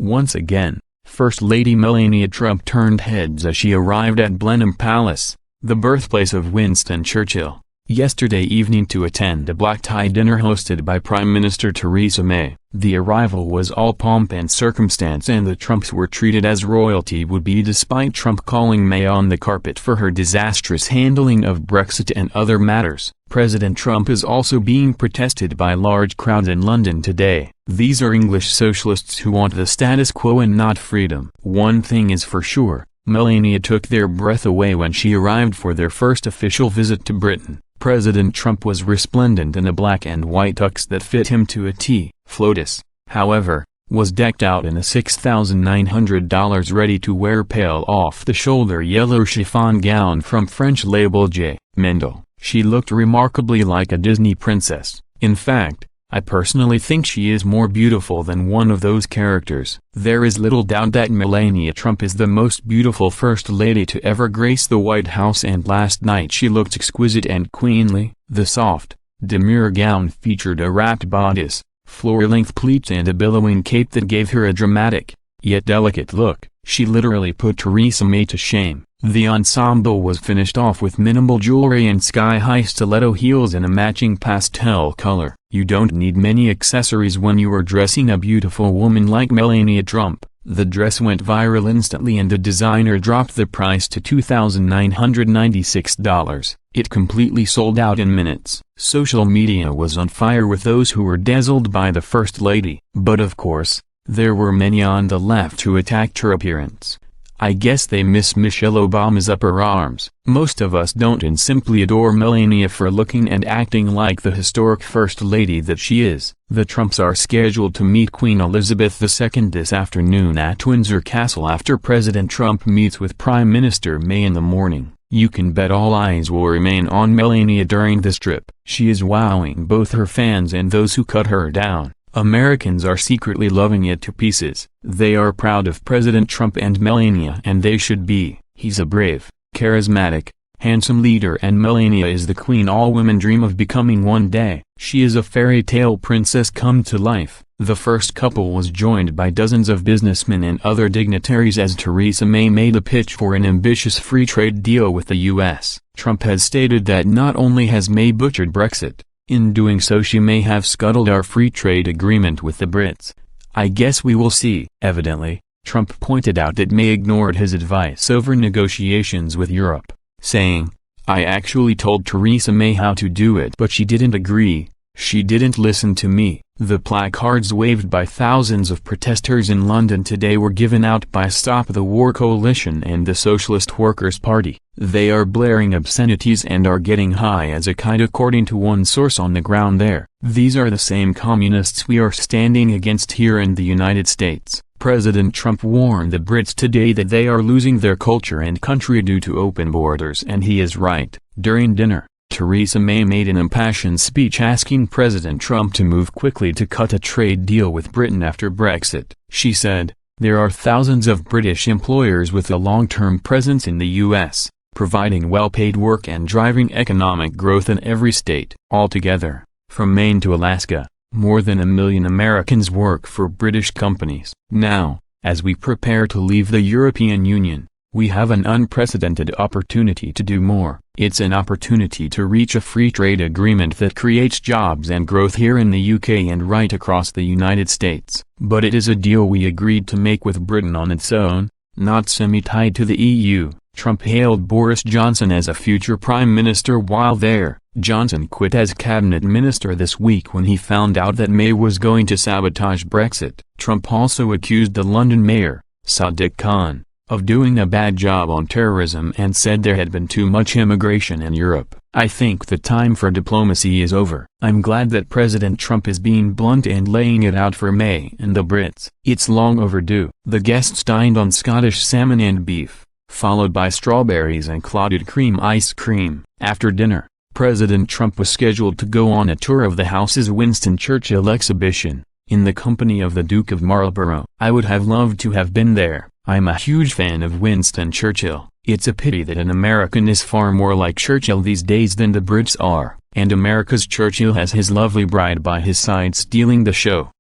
Once again, First Lady Melania Trump turned heads as she arrived at Blenheim Palace, the birthplace of Winston Churchill, yesterday evening to attend a black-tie dinner hosted by Prime Minister Theresa May. The arrival was all pomp and circumstance, and the Trumps were treated as royalty would be, despite Trump calling May on the carpet for her disastrous handling of Brexit and other matters. President Trump is also being protested by large crowds in London today. These are English socialists who want the status quo and not freedom. One thing is for sure, Melania took their breath away when she arrived for their first official visit to Britain. President Trump was resplendent in a black and white tux that fit him to a T. FLOTUS, however, was decked out in a $6,900 ready-to-wear pale off-the-shoulder yellow chiffon gown from French label J. Mendel. She looked remarkably like a Disney princess. In fact, I personally think she is more beautiful than one of those characters. There is little doubt that Melania Trump is the most beautiful First Lady to ever grace the White House, and last night she looked exquisite and queenly. The soft, demure gown featured a wrapped bodice, floor-length pleats and a billowing cape that gave her a dramatic, yet delicate look. She literally put Theresa May to shame. The ensemble was finished off with minimal jewelry and sky-high stiletto heels in a matching pastel color. You don't need many accessories when you are dressing a beautiful woman like Melania Trump. The dress went viral instantly, and the designer dropped the price to $2,996. It completely sold out in minutes. Social media was on fire with those who were dazzled by the First Lady. But of course, there were many on the left who attacked her appearance. I guess they miss Michelle Obama's upper arms. Most of us don't, and simply adore Melania for looking and acting like the historic First Lady that she is. The Trumps are scheduled to meet Queen Elizabeth II this afternoon at Windsor Castle after President Trump meets with Prime Minister May in the morning. You can bet all eyes will remain on Melania during this trip. She is wowing both her fans and those who cut her down. Americans are secretly loving it to pieces. They are proud of President Trump and Melania, and they should be. He's a brave, charismatic, handsome leader, and Melania is the queen all women dream of becoming one day. She is a fairy tale princess come to life. The first couple was joined by dozens of businessmen and other dignitaries as Theresa May made a pitch for an ambitious free trade deal with the U.S. Trump has stated that not only has May butchered Brexit, in doing so she may have scuttled our free trade agreement with the Brits. I guess we will see. Evidently, Trump pointed out that May ignored his advice over negotiations with Europe, saying, "I actually told Theresa May how to do it, but she didn't agree. She didn't listen to me." The placards waved by thousands of protesters in London today were given out by Stop the War Coalition and the Socialist Workers' Party. They are blaring obscenities and are getting high as a kite, according to one source on the ground there. These are the same communists we are standing against here in the United States. President Trump warned the Brits today that they are losing their culture and country due to open borders, and he is right. During dinner, Theresa May made an impassioned speech asking President Trump to move quickly to cut a trade deal with Britain after Brexit. She said, "There are thousands of British employers with a long-term presence in the U.S., providing well-paid work and driving economic growth in every state. Altogether, from Maine to Alaska, more than 1 million Americans work for British companies. Now, as we prepare to leave the European Union, we have an unprecedented opportunity to do more. It's an opportunity to reach a free trade agreement that creates jobs and growth here in the UK and right across the United States. But it is a deal we agreed to make with Britain on its own, not semi-tied to the EU." Trump hailed Boris Johnson as a future prime minister while there. Johnson quit as cabinet minister this week when he found out that May was going to sabotage Brexit. Trump also accused the London mayor, Sadiq Khan, of doing a bad job on terrorism and said there had been too much immigration in Europe. "I think the time for diplomacy is over. I'm glad that President Trump is being blunt and laying it out for May and the Brits. It's long overdue." The guests dined on Scottish salmon and beef, followed by strawberries and clotted cream ice cream. After dinner, President Trump was scheduled to go on a tour of the house's Winston Churchill exhibition, in the company of the Duke of Marlborough. "I would have loved to have been there. I'm a huge fan of Winston Churchill. It's a pity that an American is far more like Churchill these days than the Brits are, and America's Churchill has his lovely bride by his side stealing the show."